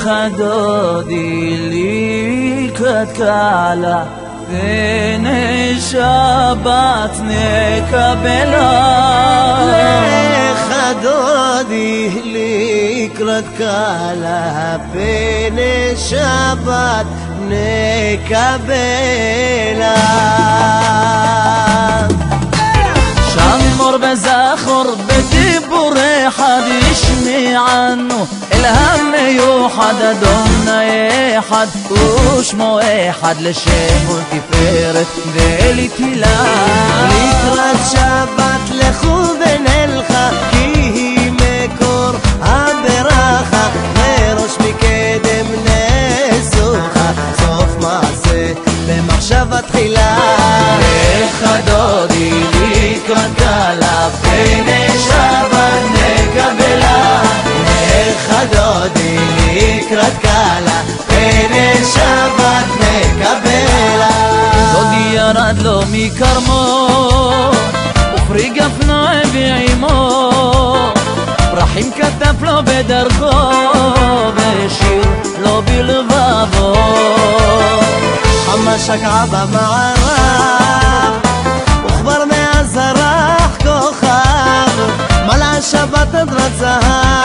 חדודי לקראת קהלה ונשבת נקבלה. חדודי לקראת קהלה ונשבת נקבלה. שמור וזכור בדיבורי אחד ישמיענו אל המיוחד אדוני אחד ושמו אחד לשם ולתפארת ולתהילה. לקראת שבת לכו ונלכה כי היא מקור הברכה וראש מקדם נסוכה סוף מעשה במחשבה תחילה. חדודי לקראת קהלה ונשבת נקבלה. חדודי לקראת קהלה ונשבת נקבלה. דודי ירד לו מכרמו ופרי גפנו הביא עמו פרחים כתב לו בדרכו ושיר לו בלבבו. חמה שקעה במערב וכבר מאז זרח כוכב מלאה שבת עד זהב